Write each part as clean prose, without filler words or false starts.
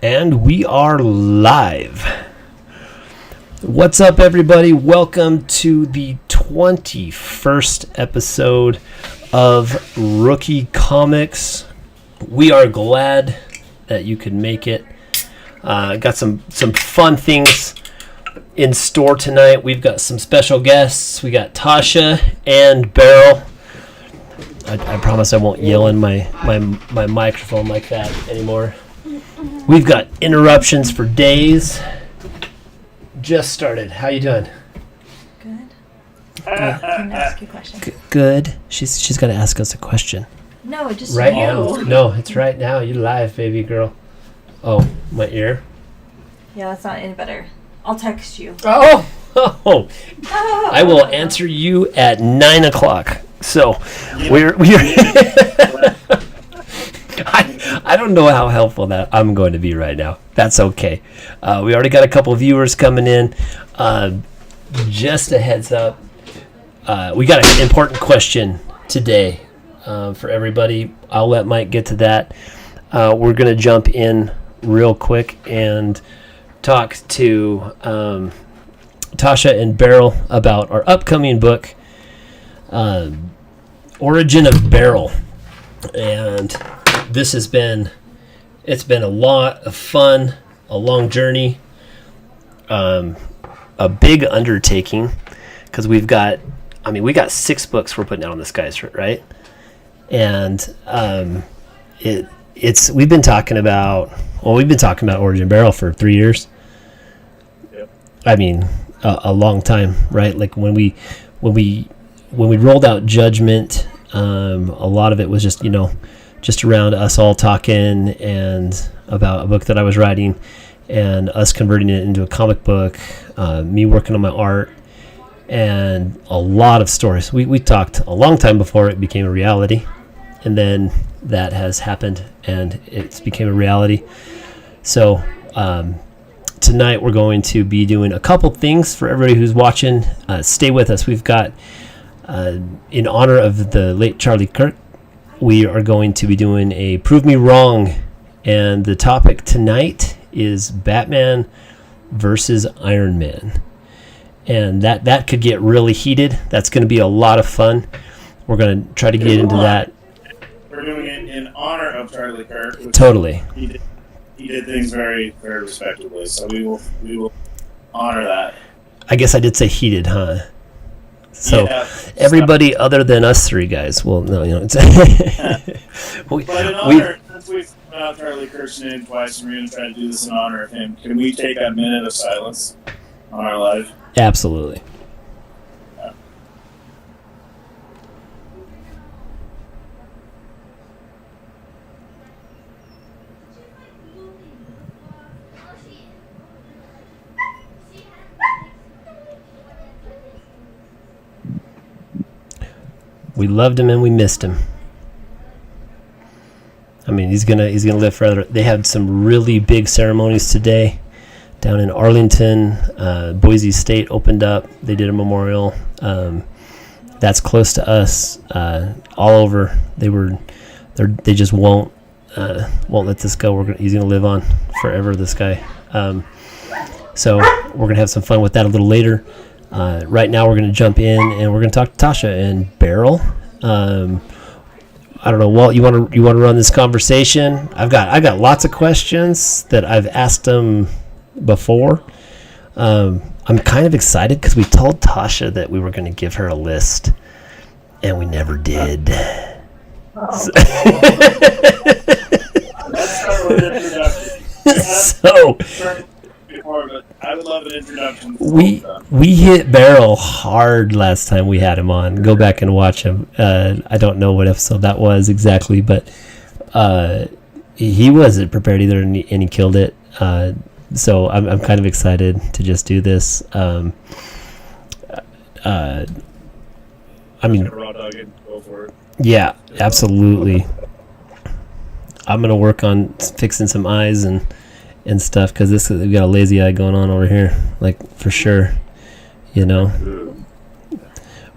And we are live. What's up, everybody? Welcome to the 21st episode of Rookey Comics. We are glad that you could make it. Got some fun things in store tonight. We've got some special guests. We got Tasha and Beryl. I promise I won't yell in my microphone like that anymore. We've got interruptions for days. Just started. How you doing? Good. Can I ask you a question? Good. She's got to ask us a question. No, just right you. now. No, it's right now. You live, baby girl. Oh, my ear. Yeah, that's not any better. I'll text you. Oh. I will answer you at 9:00. So we're I don't know how helpful that I'm going to be right now. That's okay. We already got a couple viewers coming in. Just a heads up. We got an important question today for everybody. I'll let Mike get to that. We're going to jump in real quick and talk to Tasha and Beryl about our upcoming book, Origin of Beryl. And this has been a lot of fun, a long journey, a big undertaking, because we got 6 books we're putting out on the skies, right? And we've been talking about Origin Beryl for 3 years. Yep. I mean, a long time, right? Like when we rolled out Judgment, a lot of it was just around us all talking and about a book that I was writing and us converting it into a comic book, me working on my art, and a lot of stories. We talked a long time before it became a reality, and then that has happened and it's became a reality. So tonight we're going to be doing a couple things for everybody who's watching. Stay with us. We've got, in honor of the late Charley Kirk, we are going to be doing a Prove Me Wrong, and the topic tonight is Batman versus Iron Man, and that could get really heated. That's going to be a lot of fun. We're going to try to get into that. We're doing it in honor of Charley Kirk. Totally. He did things very, very respectably, so we will honor that. I guess I did say heated, huh? So yeah, everybody other than us three guys, well, no, it's. But in honor, since we've put out Charley Kirk's name twice, and we're going to try to do this in honor of him, can we take a minute of silence on our live? Absolutely. We loved him and we missed him. I mean, he's gonna live forever. They had some really big ceremonies today down in Arlington. Boise State opened up. They did a memorial. That's close to us. All over. They just won't let this go. He's gonna live on forever. This guy. So we're gonna have some fun with that a little later. Right now we're going to jump in and we're going to talk to Tasha and Beryl. I don't know, Walt, you want to run this conversation? I've got lots of questions that I've asked them before. I'm kind of excited because we told Tasha that we were going to give her a list, and we never did. So But I would love an introduction. We hit Beryl hard last time we had him on. Go back and watch him. I don't know what episode that was exactly, but he wasn't prepared either, and he killed it. So I'm kind of excited to just do this. I mean, raw dog it, go for it. Yeah, absolutely. I'm gonna work on fixing some eyes and stuff, because we got a lazy eye going on over here, like, for sure,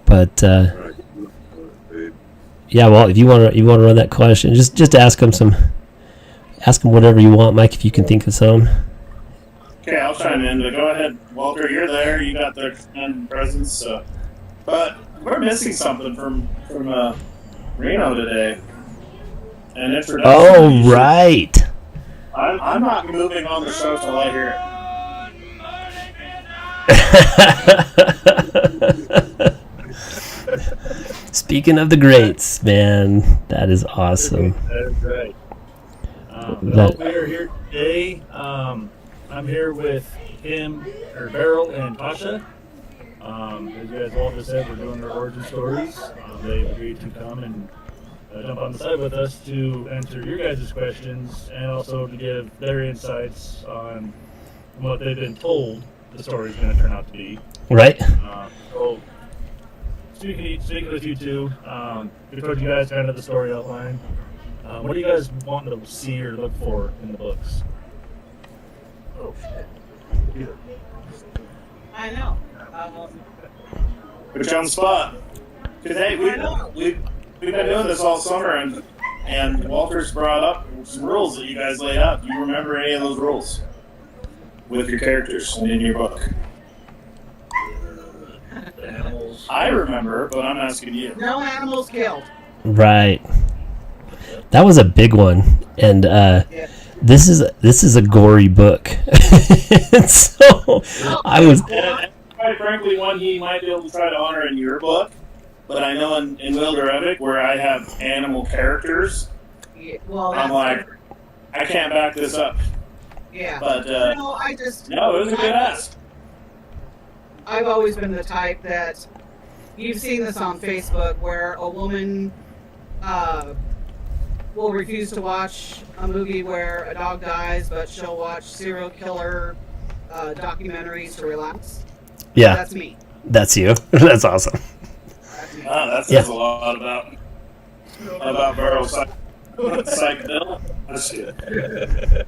But yeah, well, if you want to run that question, just ask them ask them whatever you want, Mike, if you can think of some. Okay, I'll chime in. But go ahead, Walter. You're there. You got the presence. But we're missing something from Reno today. An introduction. Oh, right. I'm not moving on the show till I hear it. Speaking of the greats, man, that is awesome. That's right. Well, we are here today. I'm here with Beryl and Tasha. As you guys all just said, we're doing their origin stories. They've agreed to come and jump on the side with us to answer your guys' questions and also to give their insights on what they've been told the story is going to turn out to be. Right. So, speaking with you two, we told you guys kind of the story outline. What do you guys want to see or look for in the books? Oh, shit. I know. Put you on the spot. Because, hey, we've been doing this all summer, and Walter's brought up some rules that you guys laid out. Do you remember any of those rules with your characters and in your book? Animals. I remember, but I'm asking you. No animals killed. Right. That was a big one, and this is a gory book. So I was. And quite frankly, one he might be able to try to honor in your book, but I know in Wilder Epic, where I have animal characters, Yeah, well, I'm like, I can't back this up. yeah. But no, it was a good ask. I've always been the type that you've seen this on Facebook, where a woman will refuse to watch a movie where a dog dies, but she'll watch serial killer documentaries to relax. Yeah, That's me. that's you. That's awesome. That's me. That says a lot about Burrow psychedelic. That's good.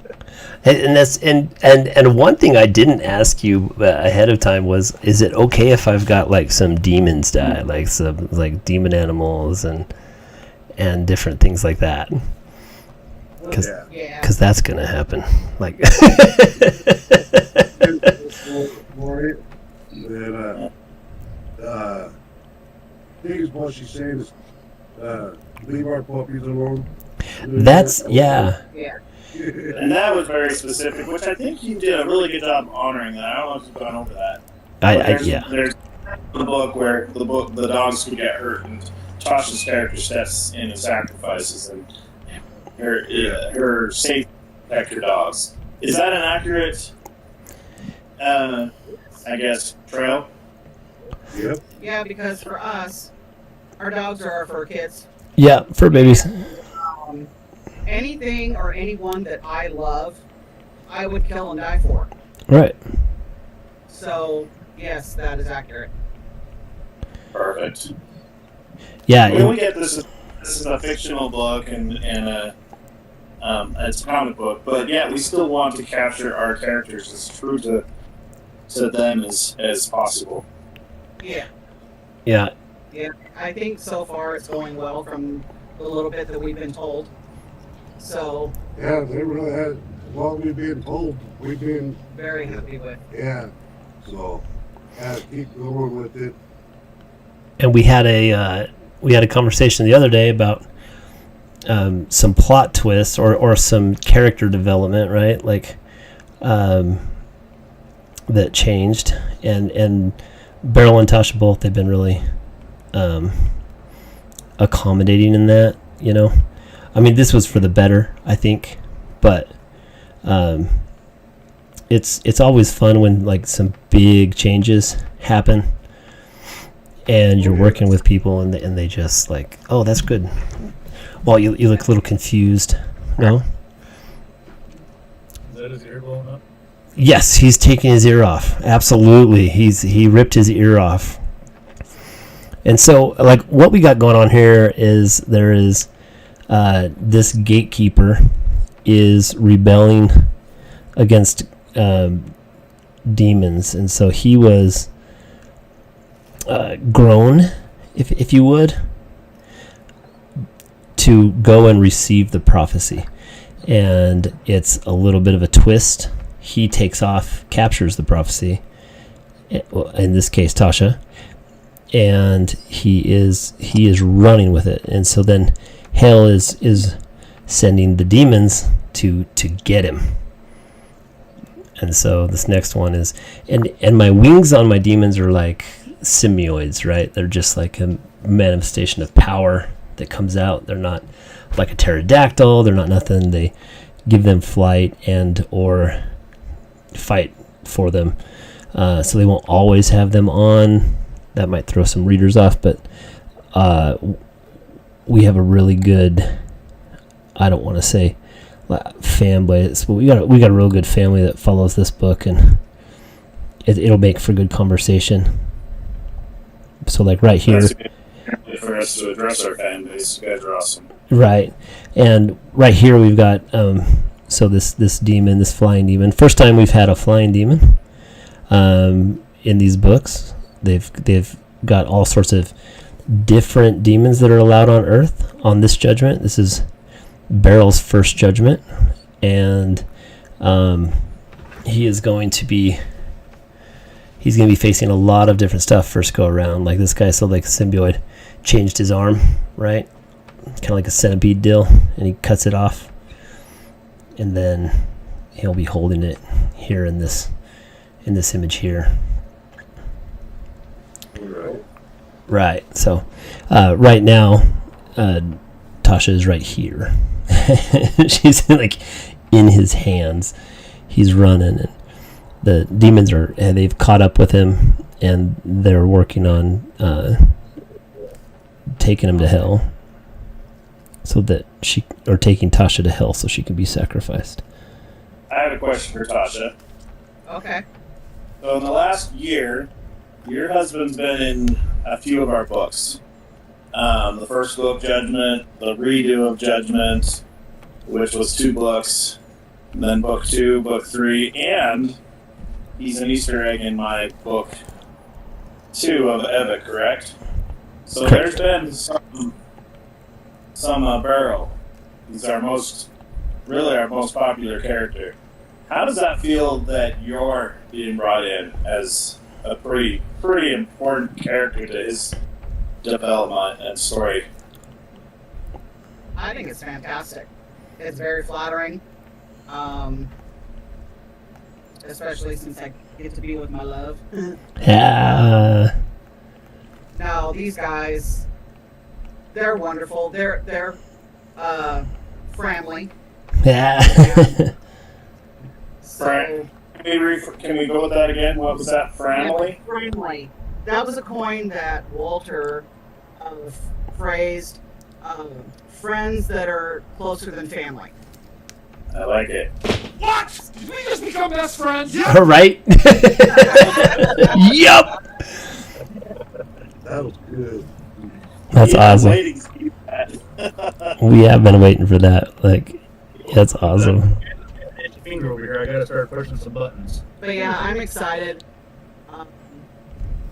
And one thing I didn't ask you ahead of time was, is it okay if I've got like some demons die, like some like demon animals and different things like that? Because Yeah. that's gonna happen. Like. I think what she's saying is leave our puppies alone. That's yeah. Yeah. And that was very specific, which I think you did a really good job honoring that. I don't know if you've gone over that. There's the book where the dogs could get hurt, and Tasha's character steps in and sacrifices, and her safe protect her dogs. Is that an accurate, I guess, trail? Yep. Yeah, because for us, our dogs are our fur kids. Yeah, for babies. Anything or anyone that I love, I would kill and die for. Right. So, yes, that is accurate. Perfect. Yeah. When we get this is a fictional book and it's a comic book, but yeah, we still want to capture our characters as true to them as possible. Yeah. Yeah. Yeah, I think so far it's going well from the little bit that we've been told. So, Yeah, they really had, what we've been told, we've been, very happy with. yeah. So, keep going with it. And we had a conversation the other day about some plot twists or some character development, right? Like that changed, and Beryl and Tasha both, they've been really accommodating in that, you know. I mean, this was for the better, I think, but it's always fun when like some big changes happen and you're working with people and they just like, oh, that's good. Well, you look a little confused, no? Is that his ear blowing up? Yes, he's taking his ear off. Absolutely. He ripped his ear off. And so, like, what we got going on here is there is this gatekeeper is rebelling against demons. And so he was grown, if you would, to go and receive the prophecy. and it's a little bit of a twist. He takes off, captures the prophecy, in this case Tasha, and he is running with it. And so then Hale is sending the demons to get him. And so this next one is, and my wings on my demons are like symbioids, right? They're just like a manifestation of power that comes out. They're not like a pterodactyl. They're not nothing. They give them flight and or fight for them. So they won't always have them on. That might throw some readers off, but we have a really good, I don't want to say fan base, but we got a real good family that follows this book, and it'll make for good conversation. So like right here, for us to address our fan base, you guys are awesome. Right, and right here we've got so this demon, this flying demon. First time we've had a flying demon in these books. They've got all sorts of different demons that are allowed on Earth on this judgment. This is Beryl's first judgment, and he's going to be facing a lot of different stuff first go around. Like this guy, so like a symbioid changed his arm, right? Kind of like a centipede deal, and he cuts it off, and then he'll be holding it here in this image here. Right. So right now Tasha is right here. She's like in his hands. He's running, and the demons they've caught up with him, and they're working on taking him to hell, so that taking Tasha to hell so she can be sacrificed. I have a question for Tasha. Okay. So in the last year, your husband's been in a few of our books. The first book, Judgment, the redo of Judgment, which was 2 books, and then book 2, book 3, and he's an Easter egg in my book 2 of Eva, correct? So Correct. There's been some Beryl. He's our most popular character. How does that feel that you're being brought in as a pretty important character to his development and story? I think it's fantastic. It's very flattering, especially since I get to be with my love. Yeah. Now these guys, they're wonderful. They're friendly. Yeah. So Can we go with that again? What was that? Friendly? friendly. That was a coin that Walter phrased. Friends that are closer than family. I like it. What? Did we just become best friends? All right. Yup. That was good. That's awesome. Waiting to see that. We have been waiting for that. Like, that's awesome. Itchy finger over here. I gotta start pushing some buttons. But yeah, I'm excited.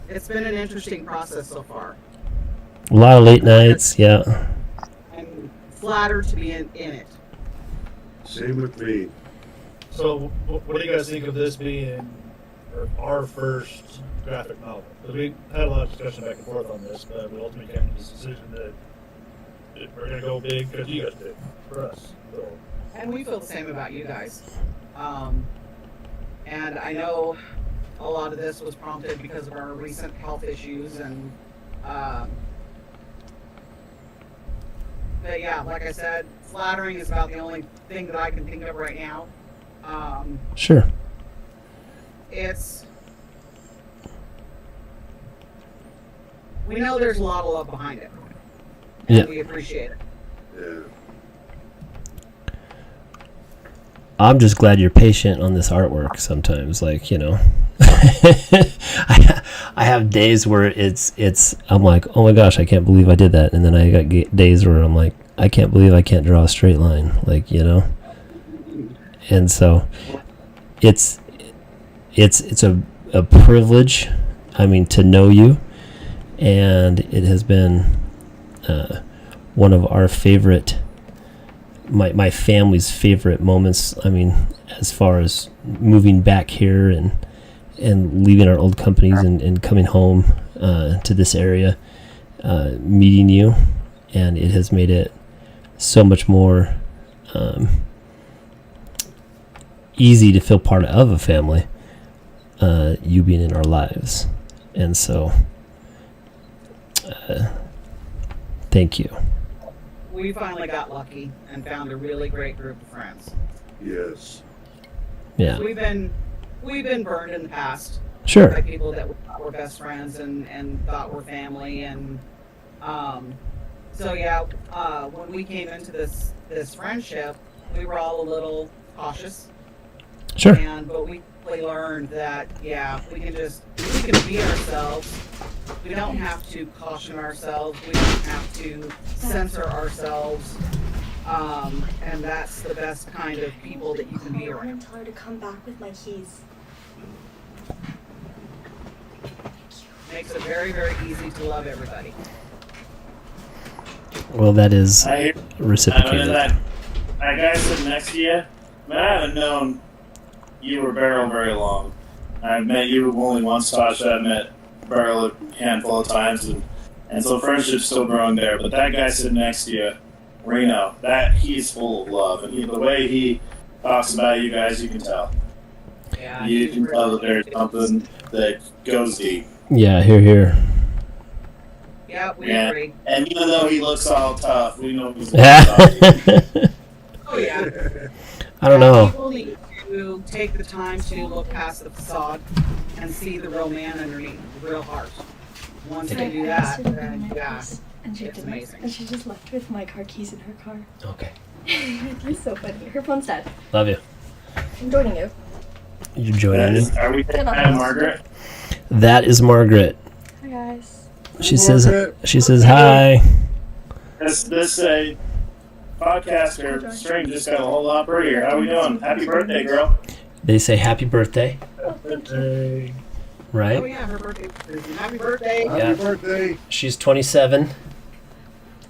It's been an interesting process so far. A lot of late nights. Yeah. I'm flattered to be in it. Same with me. So, what do you guys think of this being our first graphic novel? Because we had a lot of discussion back and forth on this, but we ultimately came to this decision that we're going to go big because you guys did for us. So. And we feel the same about you guys. And I know a lot of this was prompted because of our recent health issues and but yeah, like I said, flattering is about the only thing that I can think of right now. Sure. We know there's a lot of love behind it. Yeah. And we appreciate it. Yeah. I'm just glad you're patient on this artwork sometimes. Like, you know, I have days where I'm like, oh my gosh, I can't believe I did that. And then I got days where I'm like, I can't believe I can't draw a straight line. Like, you know, and so it's a privilege. I mean, to know you, and it has been one of our favorite my family's favorite moments. I mean, as far as moving back here and leaving our old companies and coming home to this area, meeting you, and it has made it so much more easy to feel part of a family, you being in our lives. And so thank you. We finally got lucky and found a really great group of friends. Yes. Yeah. We've been burned in the past Sure. by people that we thought were best friends and thought were family, and so yeah, when we came into this friendship, we were all a little cautious. Sure. But we quickly learned that we can be ourselves. We don't have to caution ourselves. We don't have to censor ourselves. And that's the best kind of people that you can be around. Tell her to come back with my keys. Makes it very, very easy to love everybody. Well, that is I reciprocated. that guy sitting next to you, I haven't known you or Beryl very long. I've met you only once, Tasha. I've met Beryl a handful of times, and so friendship's still growing there. But that guy sitting next to you, Reno, he's full of love, and the way he talks about you guys, you can tell. Yeah, You can tell that there's something that goes deep. Yeah, here. Yeah, we agree. And even though he looks all tough, we know he's tough. Oh yeah. I don't know. People need to take the time to look past the facade and see the real man underneath, the real heart. Once they do that, then And she it's didn't. amazing. And she just left with my car keys in her car. Okay. It's so funny. Her phone's dead. Love you. I'm joining you. You're joining me. Are we Good at Margaret? That is Margaret. Hi guys. She says hi. This podcaster stream just got a whole lot prettier. How we doing? Happy birthday, girl. They say happy birthday, Birthday. right? Oh yeah, her birthday. Happy birthday. Yeah. Happy birthday. She's 27,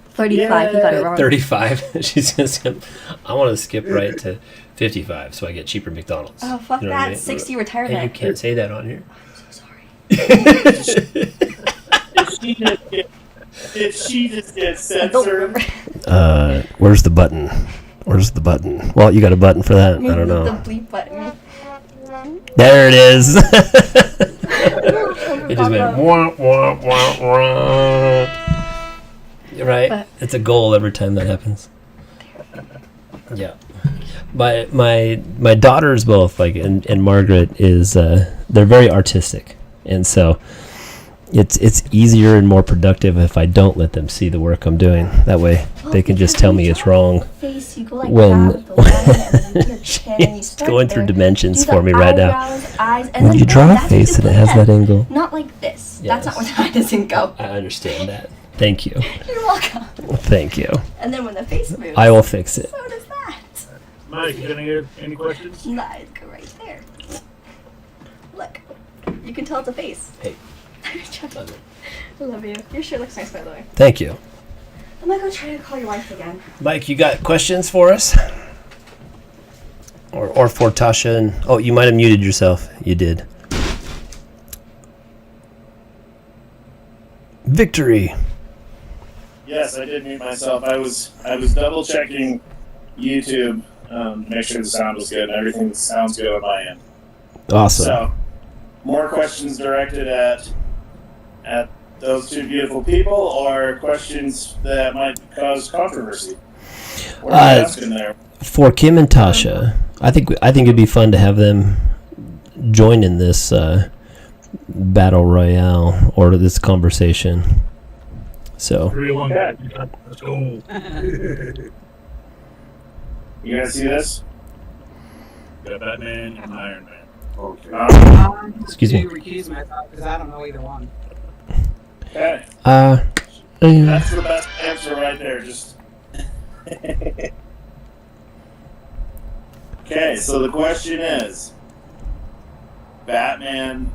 35. You got it wrong. 35. She's gonna skip. I want to skip right to 55 so I get cheaper McDonald's. Oh fuck You know what that! I mean? 60 And retirement. you can't say that on here. I'm so sorry. Did she just get I don't censored? remember. Where's the button? Where's the button? Well, you got a button for that. I don't know. The bleep button. There it is. It It just went wah, wah, wah, wah. Right? But- It's a goal every time that happens. Yeah. My daughters both, like, and Margaret is, they're very artistic. And so it's easier and more productive if I don't let them see the work I'm doing. That way they can just tell me it's wrong. Face, you go like When- that with the line and your chin, and you She's start going through there, dimensions do the for me right now. eyebrows, eyes, and When then you draw a that's what face you and it put has that in. angle. Not like this. Yes. That's not where the eye doesn't go. I understand that. Thank you. You're welcome. Thank you. And then when the face moves, I will fix it. so does that. Mike, you gonna any questions? Nice, go right there. Look, you can tell it's a face. Hey. Love it. I love you. Your shirt looks nice, by the way. Thank you. I'm gonna go try to call your wife again. Mike, you got questions for us? Or for Tasha? And oh, you might have muted yourself. You did. Victory. Yes, I did mute myself. I was double checking YouTube, make sure the sound was good and everything sounds good on my end. Awesome. So, more questions directed at those two beautiful people, or questions that might cause controversy? What are you asking there? For Kim and Tasha, I think it'd be fun to have them join in this battle royale or this conversation. So 3, 1, let's go. You guys see this? Got Batman and Iron Man. Okay. Excuse me. To recuse myself because I don't know either one. Okay. Yeah. That's the best answer right there. Just. Okay, so the question is Batman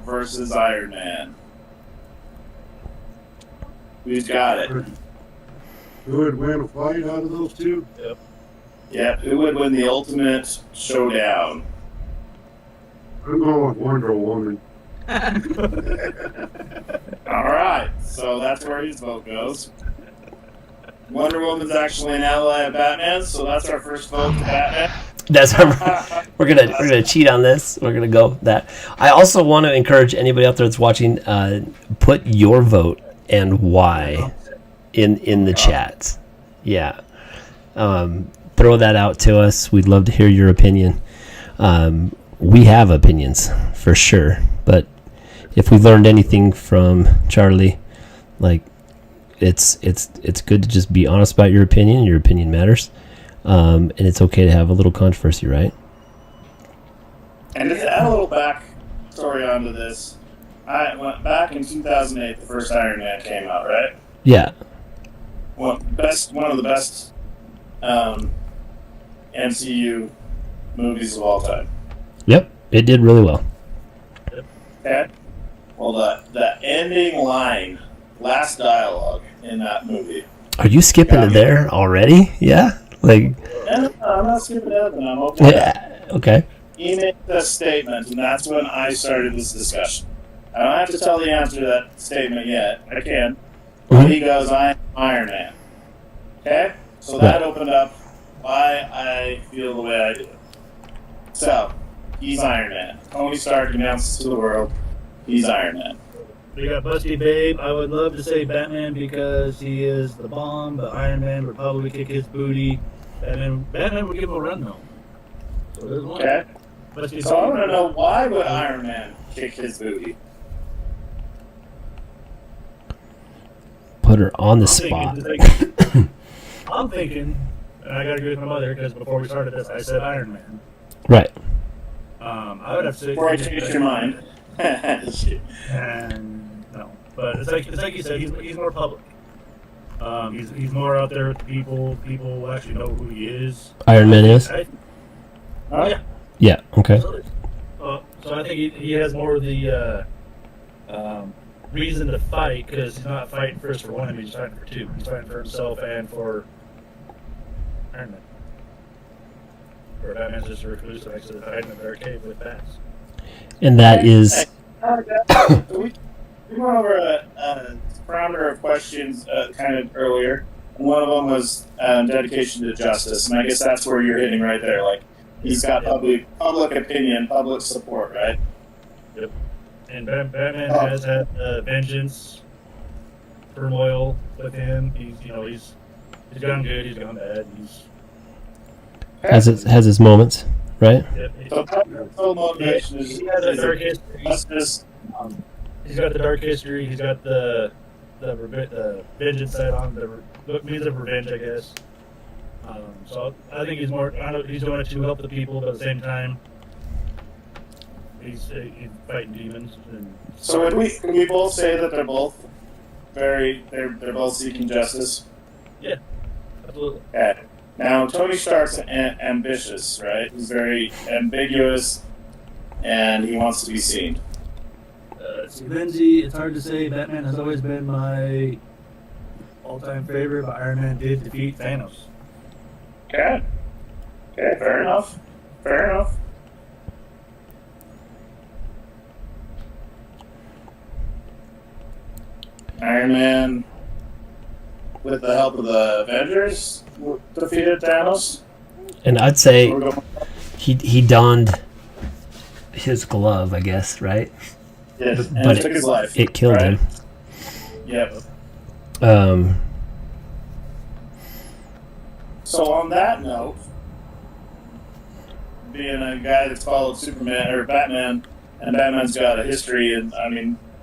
versus Iron Man. Who's got it? Who would win a fight out of those two? Yep. Yeah, who would win the ultimate showdown? I'm going with Wonder Woman. All right, so that's where his vote goes. Wonder Woman's actually an ally of Batman, so that's our first vote to Batman. That's we're gonna cheat on this. We're gonna go with that. I also want to encourage anybody out there that's watching, put your vote and why in the chat. Yeah, throw that out to us. We'd love to hear your opinion. We have opinions for sure, but if we learned anything from Charley, like it's good to just be honest about your opinion. Your opinion matters. And it's okay to have a little controversy, right? And to add a little backstory onto this, I went back in 2008. The first Iron Man came out, right? Yeah. One of the best MCU movies of all time. Yep, it did really well. Okay. Well, the ending line, last dialogue in that movie. Are you skipping to there already? Yeah. Like. No, I'm not skipping it, and I'm okay. Yeah. Okay. He made a statement, and that's when I started this discussion. I don't have to tell the answer to that statement yet. I can. Mm-hmm. He goes, "I'm Iron Man." Okay, so that opened up why I feel the way I do. So he's Iron Man. Tony Stark announces to the world, he's Iron Man. We got Busty Babe. I would love to say Batman because he is the bomb, but Iron Man would probably kick his booty. Batman would give him a run though. So there's one. Okay. Busty So I Babe. want to know, why would Iron Man kick his booty? Put her on the spot. I'm thinking, and I gotta agree with my mother because before we started this, I said Iron Man. Right. I would have to say. Before I change your mind. And no, but it's like you said, he's more public. He's more out there with people. People will actually know who he is. Iron Man is? Oh, yeah. Yeah, okay. So I think he has more of the reason to fight because he's not fighting first for one enemy, he's fighting for two. He's fighting for himself and for Iron Man. Or Batman's just a recluse that likes to hide in a dark cave with bats. And that is. We went over a parameter of questions kind of earlier. One of them was dedication to justice, and I guess that's where you're hitting right there. Like, he's got public opinion, public support, right? Yep. And Batman has had vengeance, turmoil with him. He's gone good, he's gone bad. Has his moments, right? Yep. So motivation is He has a dark history. justice. He's got the dark history. He's got the vengeance side on the means of revenge, I guess. So I think he's more. He's doing it to help the people, but at the same time, he's fighting demons. So can we both say that they're both they're both seeking justice? Yeah, absolutely. Okay. Now Tony Stark's ambitious, right? He's very ambiguous, and he wants to be seen. Lindsay, it's hard to say. Batman has always been my all-time favorite, but Iron Man did defeat Thanos. Okay. Okay, fair enough. Fair enough. Iron Man, with the help of the Avengers, defeated Thanos. And I'd say he donned his glove, I guess, right? Yes, and But it took his life. It killed right? him. Yep. So on that note, being a guy that's followed Superman or Batman, and Batman's got a history and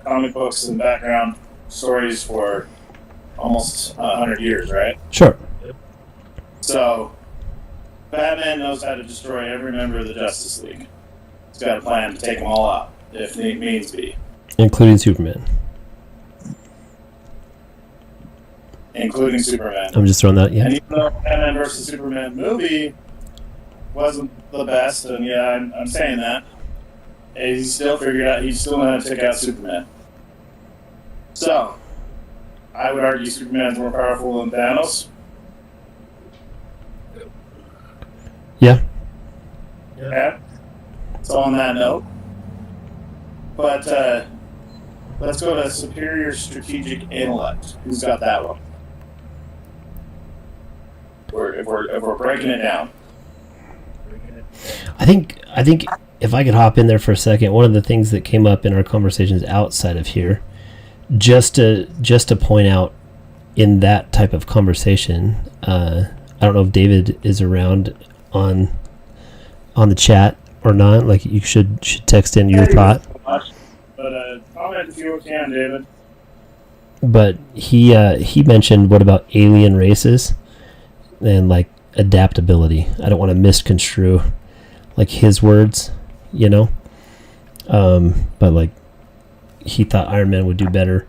comic books and background stories for almost 100 years, right? Sure. So Batman knows how to destroy every member of the Justice League. He's got a plan to take them all out if need means be, Including Superman. including Superman. I'm just throwing that, yeah. And even though Batman vs. Superman movie wasn't the best, and yeah, I'm saying that, he still figured out he's still going to take out Superman. So, I would argue Superman's more powerful than Thanos. Yeah. Yeah. So on that note, but let's go to superior strategic intellect. Who's got that one? If we're breaking it down. I think if I could hop in there for a second, one of the things that came up in our conversations outside of here, just to point out in that type of conversation, I don't know if David is around on the chat or not. Like, you should text in your thought. But comment if you can, David. But he mentioned, what about alien races and like adaptability? I don't want to misconstrue like his words, you know. But like, he thought Iron Man would do better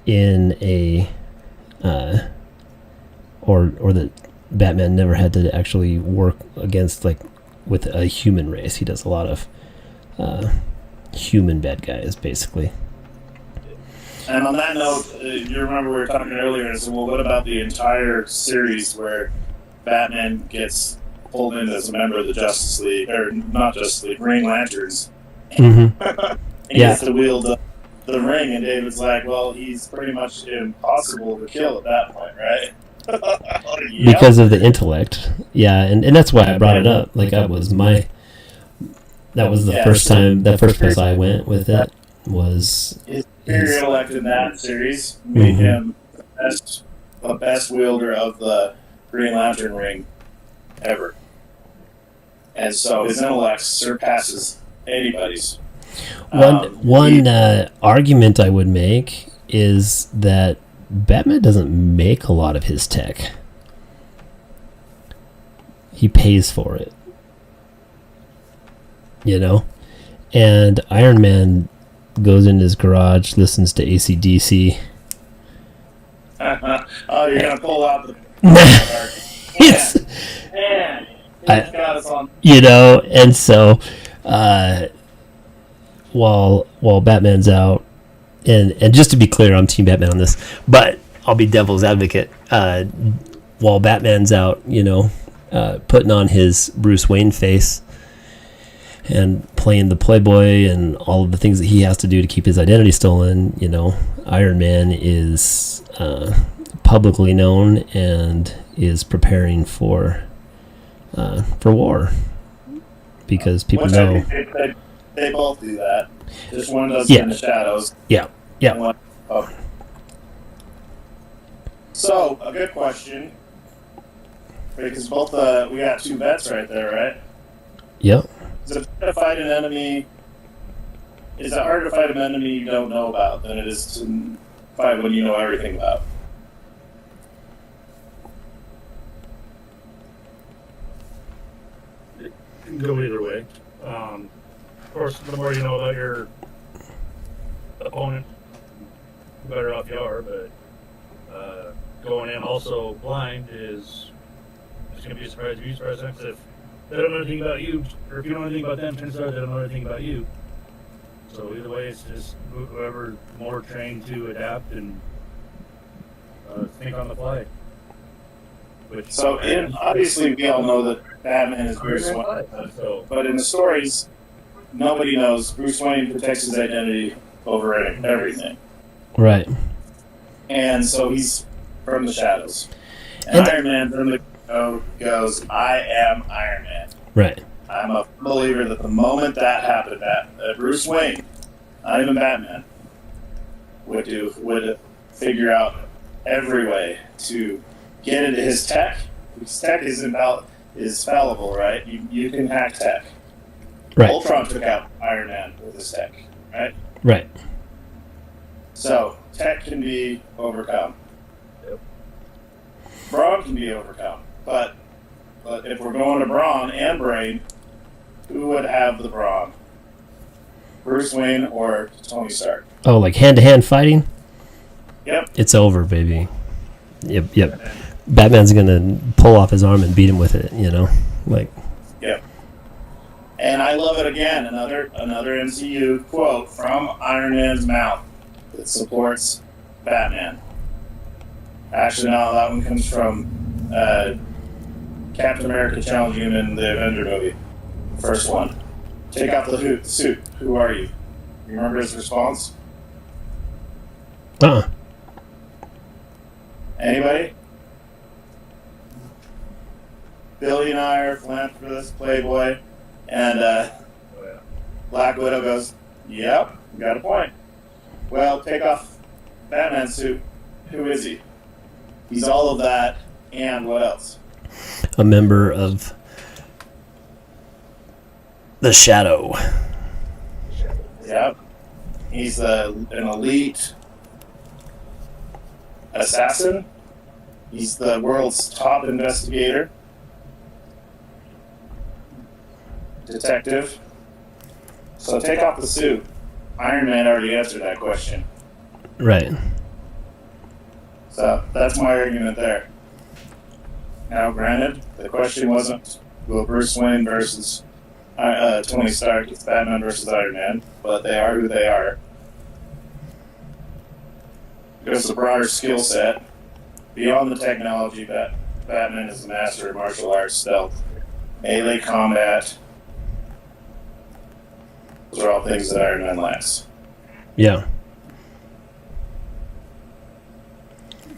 in a or that Batman never had to actually work against, like, with a human race. He does a lot of human bad guys, basically. And on that note, you remember we were talking earlier, and so, well, what about the entire series where Batman gets pulled in as a member of the Justice League, or not Justice League, Green Lanterns? Mm-hmm. He gets to wield the ring, and David's like, well, he's pretty much impossible to kill at that point, right? Yep. Because of the intellect. Yeah, and that's why I brought it up. Like, that was the first time, that first place I went with it was his superior intellect in that series made him the best wielder of the Green Lantern ring ever. And so his intellect surpasses anybody's. One argument I would make is that Batman doesn't make a lot of his tech. He pays for it. You know? And Iron Man goes in his garage, listens to AC/DC. Oh, you're going to pull out the... Man, he's got us on... You know, and so while Batman's out, and just to be clear, I'm Team Batman on this, but I'll be devil's advocate. While Batman's out, you know, putting on his Bruce Wayne face and playing the playboy and all of the things that he has to do to keep his identity stolen, you know, Iron Man is publicly known and is preparing for war, because people know. I think they both do that. Just one does it in the shadows. Yeah. So, a good question, because both we got two vets right there, right? Yep. Is it harder to fight an enemy? Is it harder to fight an enemy you don't know about than it is to fight when you know everything about? It can go either way. Of course, the more you know about your opponent, the better off you are. But going in also blind is just going to be a surprise to you, because if they don't know anything about you, or if you don't know anything about them, turns out they don't know anything about you. So either way, it's just whoever's more trained to adapt and think on the fly. Obviously, we all know that Batman is Bruce Wayne, but in the stories, nobody knows. Bruce Wayne protects his identity over everything. Right. And so he's from the shadows. And Iron Man from the goes, I am Iron Man. Right. I'm a believer that the moment that happened, that Bruce Wayne, not even Batman, would figure out every way to get into his tech. His tech is fallible, right? You can hack tech. Right. Ultron took out Iron Man with his tech, right? Right. So, tech can be overcome. Yep. Brawn can be overcome. But if we're going to brawn and brain, who would have the brawn? Bruce Wayne or Tony Stark? Oh, like hand-to-hand fighting? Yep. It's over, baby. Yep. Batman's gonna pull off his arm and beat him with it, you know? Like. Yep. And I love it again. Another MCU quote from Iron Man's mouth that supports Batman. Actually, no, that one comes from Captain America challenging him in the Avenger movie. First one. Take off the suit. Who are you? You remember his response? Anybody? Billionaire, philanthropist, playboy, and Black Widow goes, "Yep, you got a point. Well, take off Batman's suit. Who is he? He's all of that, and what else? A member of the Shadow. Yep. He's an elite assassin. He's the world's top investigator. Detective. So take off the suit. Iron Man already answered that question. Right. So that's my argument there. Now, granted, the question wasn't will Bruce Wayne versus Tony Stark, it's Batman versus Iron Man, but they are who they are. There's a broader skill set. Beyond the technology, Batman is a master of martial arts, stealth, melee combat. Those are all things that Iron Man lacks. Yeah.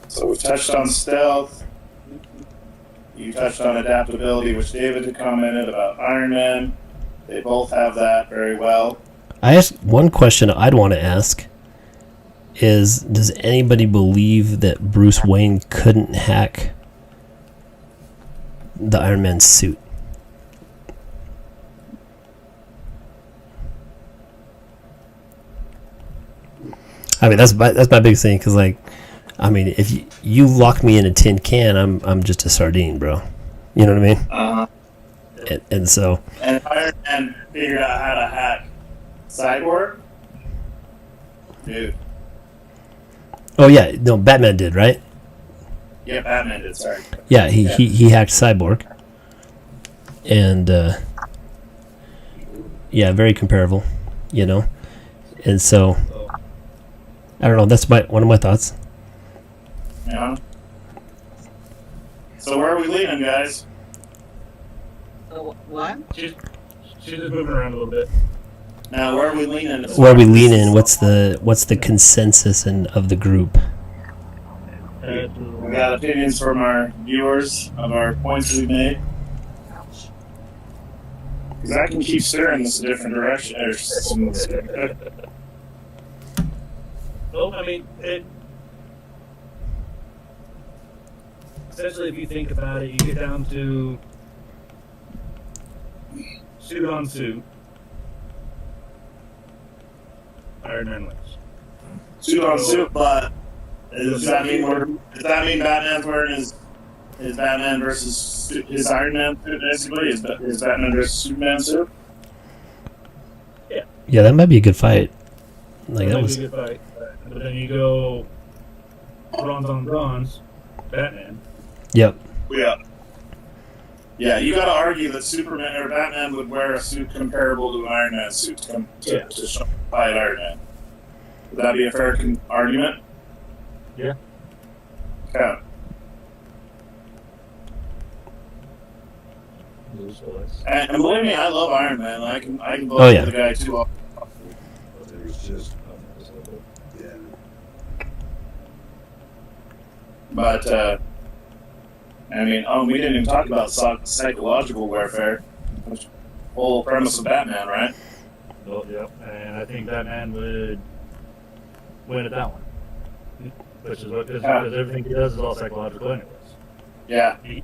So we've touched on stealth. You touched on adaptability, which David had commented about Iron Man. They both have that very well. I asked one question I'd want to ask is, does anybody believe that Bruce Wayne couldn't hack the Iron Man suit? I mean, that's my big thing, because, like, I mean, if you lock me in a tin can, I'm just a sardine, bro. You know what I mean? Uh-huh. And so... And Iron Man figured out how to hack Cyborg? Dude. Oh, yeah. No, Batman did, right? Yeah, Batman did, sorry. Yeah, he hacked Cyborg. And, yeah, very comparable, you know? And so... I don't know. That's one of my thoughts. Yeah. So where are we leaning, guys? What? She's just moving around a little bit. Now, where are we leaning? Where are we leaning? What's the consensus of the group? We got opinions from our viewers of our points we've made. Because I can keep steering this a different direction. Well, I mean, essentially, if you think about it, you get down to suit on suit. Iron Man wins. Suit on suit, but does that mean Batman's wearing his Batman versus his Iron Man suit, basically? Is Batman versus Superman suit? Yeah. Yeah, that might be a good fight. Like that that might was. be a good fight. But then you go bronze on bronze, Batman. Yep. Yeah. Yeah, you got to argue that Superman or Batman would wear a suit comparable to an Iron Man suit to fight Iron Man. Would that be a fair argument? Yeah. Yeah. And believe me, I love Iron Man. I can vote for the guy too. It was just, yeah. But I mean, we didn't even talk about psychological warfare. Which whole premise of Batman, right? Well, yep. And I think Batman would win at that one, which is what because everything he does is all psychological, anyways. Yeah. He's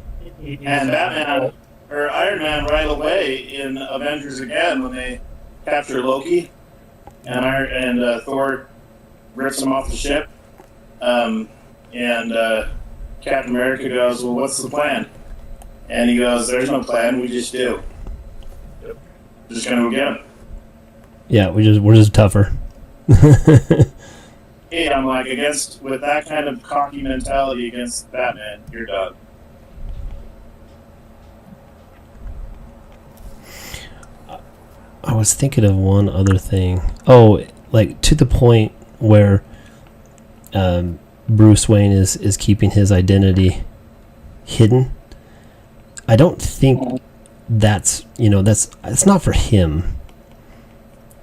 and Batman or Iron Man right away in Avengers again when they capture Loki, and Thor rips him off the ship, and Captain America goes, "Well, what's the plan?" And he goes, "There's no plan. We just do. Yep. Just gonna go get him." Yeah, we're just tougher. Hey, I'm like, with that kind of cocky mentality against Batman, you're done. I was thinking of one other thing. Oh, like to the point where Bruce Wayne is keeping his identity hidden. I don't think that's it's not for him,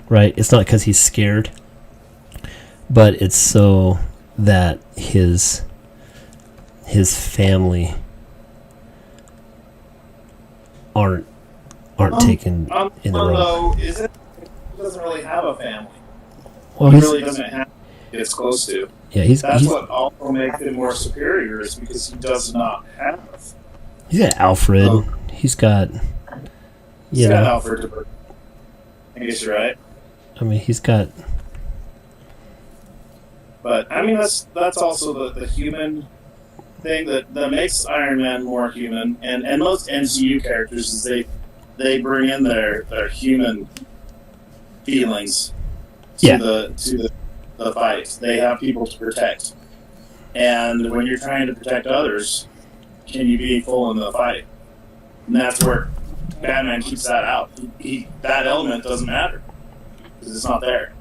right? It's not because he's scared, but it's so that his family aren't taken in the wrong. He doesn't really have a family. Well, He really doesn't have it's close to. Yeah, That's what also makes him more superior, is because he does not have. He's got Alfred. He's got Alfred to protect. I guess you're right. I mean, he's got. But I mean, that's also the human thing that makes Iron Man more human, and most MCU characters is they bring in their human feelings to the fight. They have people to protect, and when you're trying to protect others, can you be full in the fight? And that's where Batman keeps that out. That element doesn't matter because it's not there.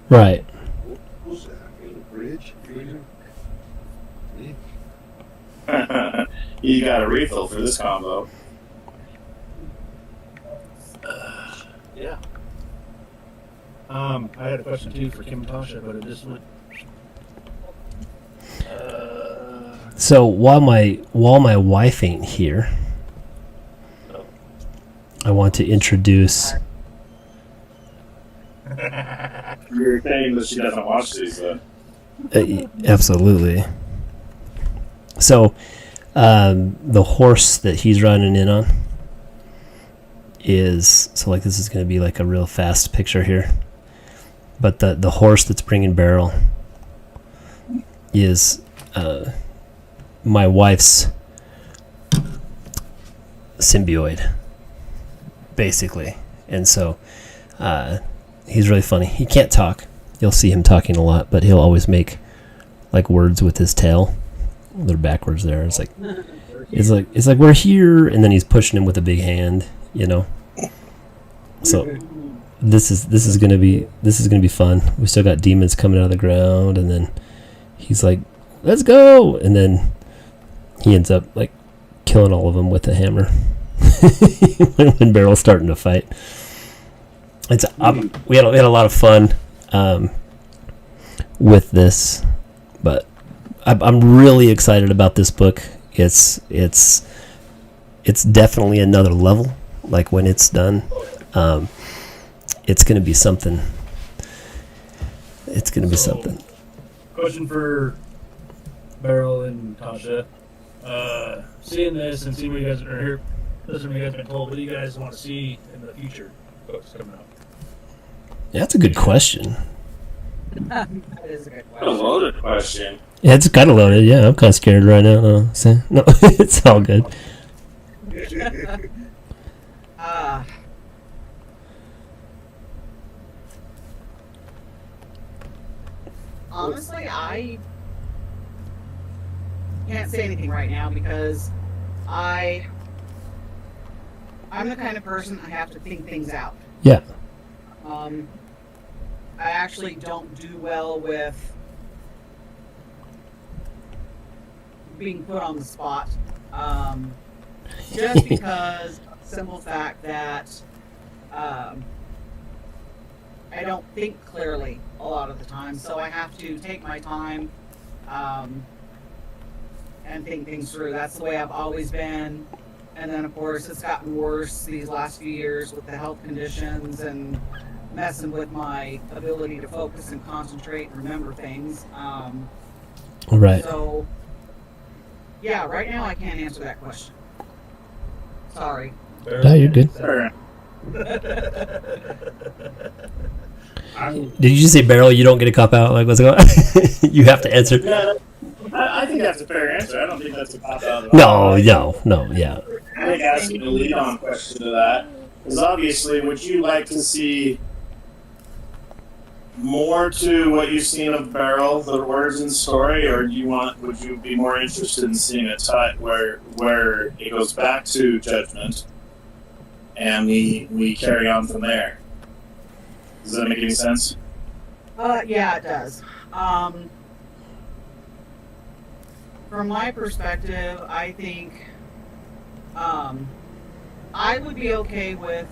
Right. What's that? Bridge? You got a refill for this combo. Yeah. I had a question too for Kim and Tasha, but it just went. So while my wife ain't here, I want to introduce. You're saying that she doesn't watch these, though. Absolutely. So, the horse that he's running in on is this is going to be like a real fast picture here, but the horse that's bringing Beryl is my wife's symbiote, basically, and so he's really funny. He can't talk. You'll see him talking a lot, but he'll always make like words with his tail. They're backwards there. It's like we're here, and then he's pushing him with a big hand, So this is gonna be fun. We still got demons coming out of the ground, and then he's like, "Let's go!" And then he ends up like killing all of them with a hammer when Beryl's starting to fight. We had a lot of fun with this, but I'm really excited about this book. It's definitely another level. Like when it's done, it's gonna be something. It's gonna be something. Question for Beryl and Tasha. Seeing this and seeing what you guys are here, listening to what you guys have been told, what do you guys want to see in the future books coming out? Yeah, that's a good question. That is a good A question. loaded question. Yeah, it's kind of loaded. Yeah, I'm kind of scared right now. No, it's all good. Honestly, I can't say anything right now because I'm the kind of person I have to think things out. Yeah. I actually don't do well with being put on the spot. Just because simple fact that I don't think clearly a lot of the time, so I have to take my time and think things through. That's the way I've always been. And then, of course, it's gotten worse these last few years with the health conditions and messing with my ability to focus and concentrate and remember things. Right. So, yeah, right now I can't answer that question. Sorry. No, you're good. Did you just say Beryl? You don't get a cop out? Like, what's going on? You have to answer. No, I think that's a fair answer. I don't think that's a cop out at all. No, yeah. I think asking a lead-on question to that is obviously, would you like to see more to what you've seen of Beryl, the origin story, or would you be more interested in seeing a tie where it goes back to Judgment and we carry on from there? Does that make any sense? Yeah, it does. From my perspective, I think I would be okay with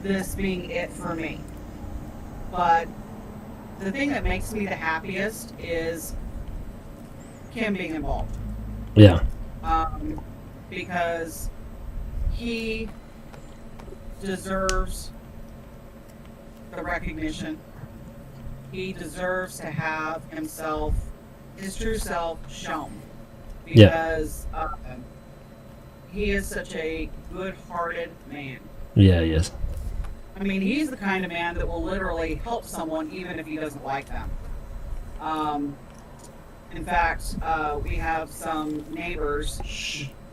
this being it for me. But the thing that makes me the happiest is Kim being involved. Yeah. Because he deserves the recognition. He deserves to have his true self shown. Because he is such a good-hearted man. Yeah, yes. I mean, he's the kind of man that will literally help someone even if he doesn't like them. In fact, we have some neighbors.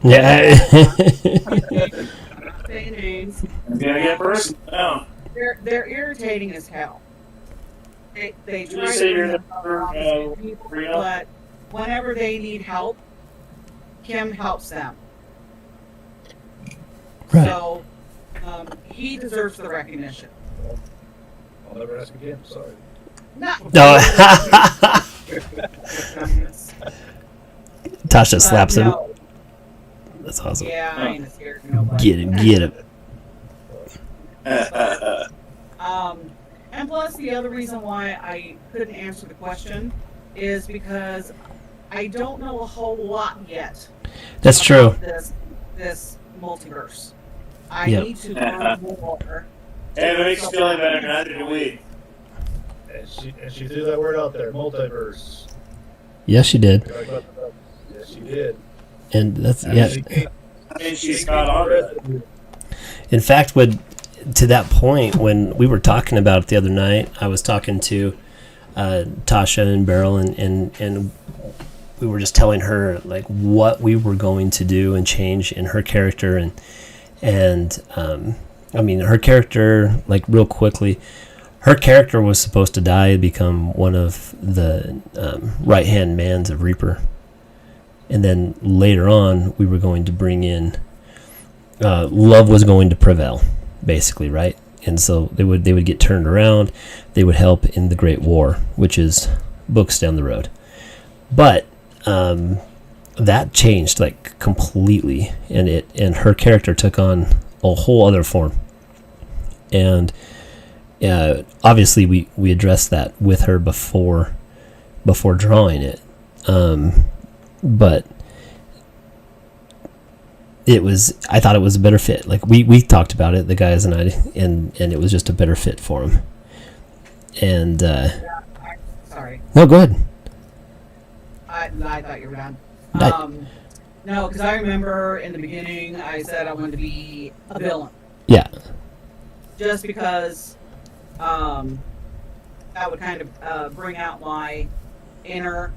Yeah. I'm not saying names. It's gonna get personal now. They're irritating as hell. They Did try you to say you're bring the up opposite people, Reno? but whenever they need help, Kim helps them. Right. So he deserves the recognition. I'll never ask again. Sorry. No. Tasha slaps him. No. That's awesome. Yeah, I ain't scared of nobody. Get him, get him. And plus, the other reason why I couldn't answer the question is because I don't know a whole lot yet. That's true. About this multiverse. I Yep. need to learn more. Hey, if it makes you feel any better, neither do we. And she threw that word out there, multiverse. Yes, she did. Yes, she did. And that's, And yeah. I mean, she's got on it. In fact, to that point, when we were talking about it the other night, I was talking to Tasha and Beryl, and we were just telling her like what we were going to do and change in her character, and I mean, her character, like real quickly, her character was supposed to die and become one of the right-hand mans of Reaper, and then later on we were going to bring in love was going to prevail, basically, right? And so they would get turned around. They would help in the Great War, which is books down the road. But that changed like completely, and her character took on a whole other form. And obviously we addressed that with her before drawing it, but I thought it was a better fit. Like we talked about it, the guys and I, and it was just a better fit for him. And Sorry. no, go ahead. I thought you were done. I- No, because I remember in the beginning I said I wanted to be a villain. Yeah. Just because that would kind of bring out my inner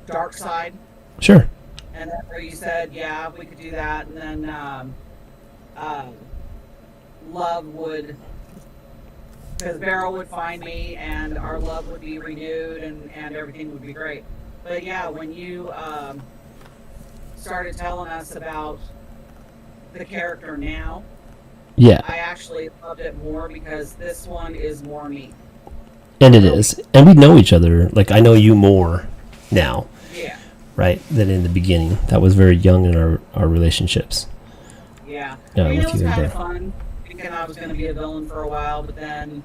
dark side. Sure. And that's where you said, yeah, we could do that. And then love would, because Beryl would find me and our love would be renewed and everything would be great. But yeah, when you started telling us about the character now, Yeah. I actually loved it more because this one is more me. And it is. And we know each other. Like, I know you more now, Yeah. right, than in the beginning. That was very young in our relationships. Yeah. Yeah, I mean, with it was you and kind of Beryl. fun thinking I was going to be a villain for a while, but then,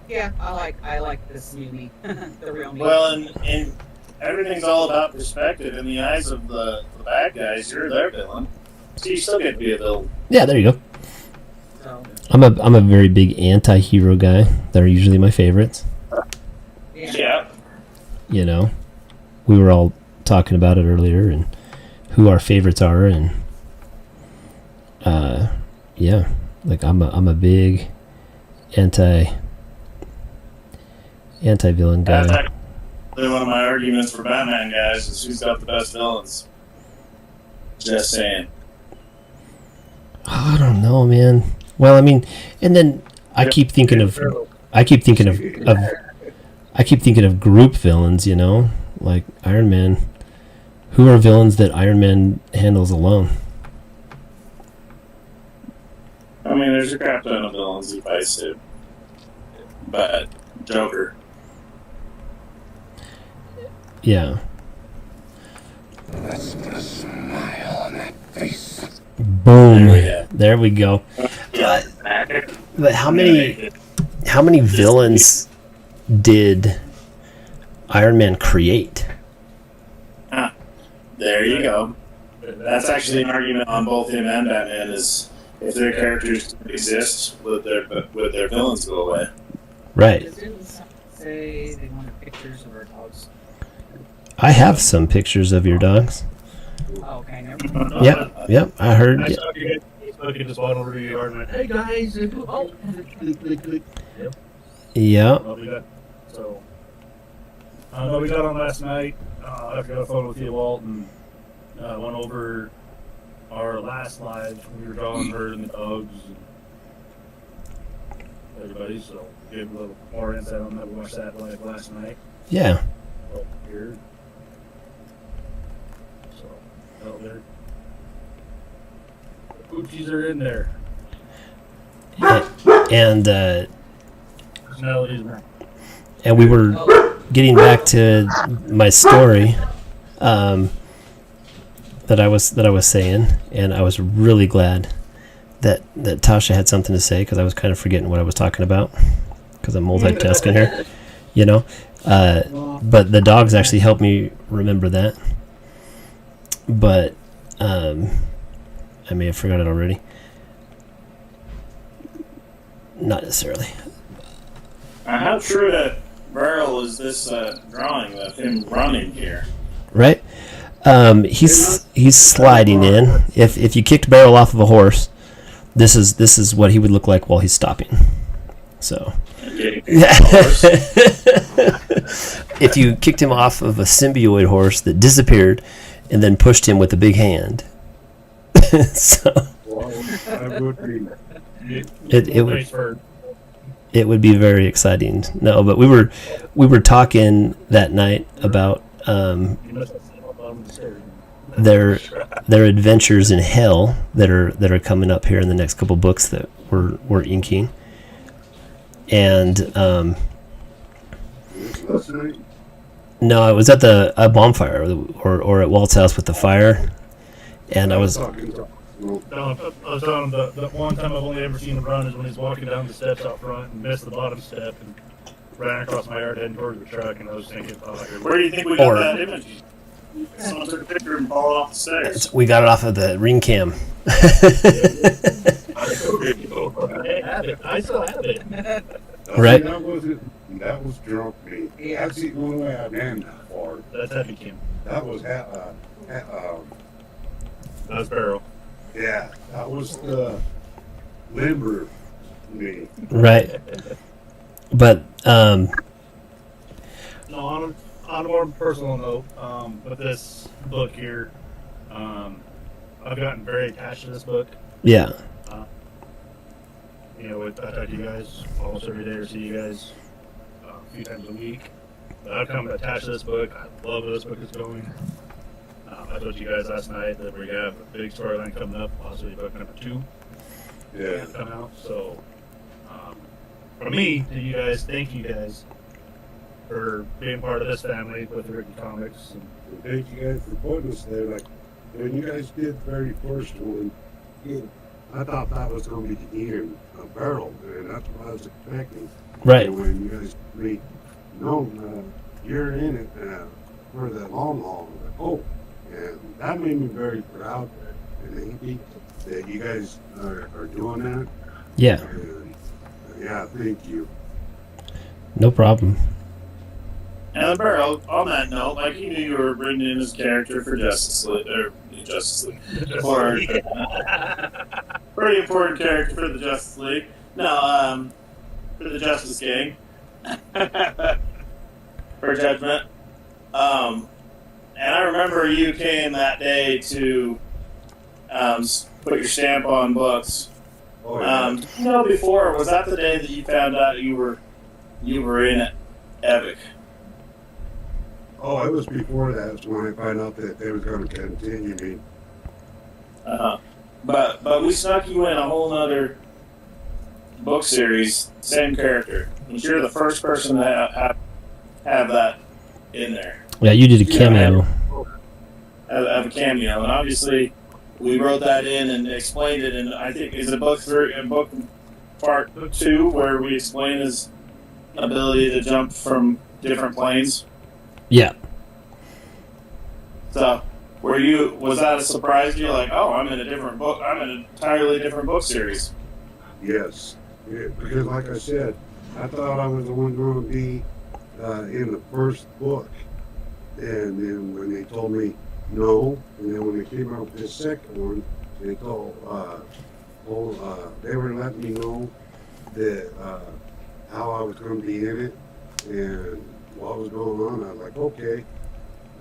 yeah, I like this new me, the real me. Well, and everything's all about perspective. In the eyes of the bad guys, you're their villain. So you still get to be a villain. Yeah, there you go. So, I'm a very big anti-hero guy. They're usually my favorites. Yeah. You know, we were all talking about it earlier and who our favorites are, and yeah, like I'm a big anti-villain guy. That's actually one of my arguments for Batman guys is who's got the best villains. Just saying. Oh, I don't know, man. Well, I mean, and then I keep thinking of group villains, you know, like Iron Man. Who are villains that Iron Man handles alone? I mean, there's a crap ton of villains he fights too. But Joker. Yeah. Let's put a smile on that face. Boom. There we go. But how many villains did Iron Man create? There you go. That's actually an argument on both him and Batman, is if their characters exist, would their villains go away? Right. Didn't say they wanted pictures of our dogs. I have some pictures of your dogs. Oh, okay, never mind. Yep, I heard. I saw you guys looking just went over to your yard and went, "Hey guys!" Oh, click. Yep. Yeah. Well, so, we got on last night. I got a photo with you, Walt, and went over our last lives when we were drawing her and the dogs and everybody. So, gave a little more insight on that. We watched that live last night. Yeah. Here. So, out there. The Poochies are in there. And Personalities, man. we were getting back to my story that I was saying, and I was really glad that Tasha had something to say, because I was kind of forgetting what I was talking about because I'm multitasking here, you know. But the dogs actually helped me remember that. But I may have forgot it already. Not necessarily. How true to Burl is this drawing of him running here? Right? He's sliding in. If you kicked Barrel off of a horse, this is what he would look like while he's stopping. So, if you kicked him off of a symbiote horse that disappeared, and then pushed him with a big hand, so it would be very exciting. No, but we were talking that night about their adventures in hell that are coming up here in the next couple books that we're inking. And no, I was at a bonfire or at Walt's house with the fire, and I was telling him the one time I've only ever seen him run is when he's walking down the steps out front and missed the bottom step and ran across my yard heading towards the truck, and I was thinking, where do you think we got that image? Someone took a picture and fallen off the stairs. We got it off of the ring cam. I still have it. Right? That was drunk me. That's the only way I ran that far. That's heavy cam. That was That was Barrel. yeah. That was the limber me. Right. But No, on a more personal note, with this book here, I've gotten very attached to this book. yeah. I talk to you guys almost every day, or see you guys a few times a week. But I've come attached to this book. I love where this book is going. I told you guys last night that we have a big storyline coming up, possibly book number 2. Yeah. Come out. So, from me to you guys, thank you guys for being part of this family with the Rookey Comics. And Thank you guys for putting us there. Like when you guys did the very first one, I thought that was going to be Ian Barrel, and that's what I was expecting. Right. And when you guys made you're in it for the long haul, like, oh, and that made me very proud and happy that you guys are doing that. Yeah. And, yeah, thank you. No problem. And Burl, on that note, like he knew you were bringing in his character for Justice League, for pretty important character for the Justice League. No, for the Justice Gang, for Judgment. And I remember you came that day to put your stamp on books. Oh, yeah. Before, was that the day that you found out you were in it, Epic? Oh, it was before that. That's when I found out that they was going to continue me. But we snuck you in a whole nother book series, same character. And you're the first person to have that in there. Yeah, you did a cameo. have a cameo, and obviously we wrote that in and explained it. And I think is it book 3 and book part 2 where we explain his ability to jump from different planes. Yeah. So, was that a surprise to you? Like, oh, I'm in a different book. I'm in an entirely different book series. Yes. Yeah, because like I said, I thought I was the one going to be in the first book. And then when they told me no, and then when they came out with the second one, they they were letting me know that how I was going to be in it and what was going on. I was like, okay.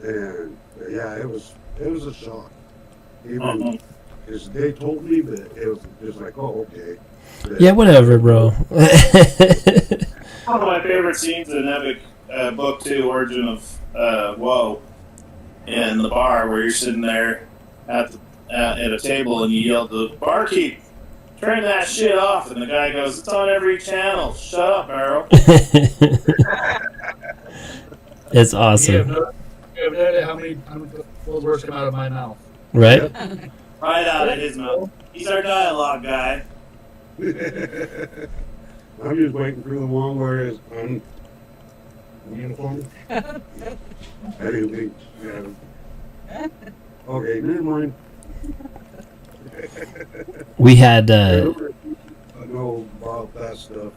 And yeah, it was a shock. Even because they told me, but it was just like, oh, okay. But, yeah, whatever, bro. One of my favorite scenes in Epic Book 2, Origin of Woe, in the bar where you're sitting there at a table and you yell to the barkeep, turn that shit off, and the guy goes, it's on every channel. Shut up, Barrel. It's awesome. You have no idea how many those words come out of my mouth. Right? Right out of his mouth. He's our dialogue guy. I'm just waiting for the one where it's uniform. I didn't think. Yeah. Okay, never mind. We had I know about that stuff.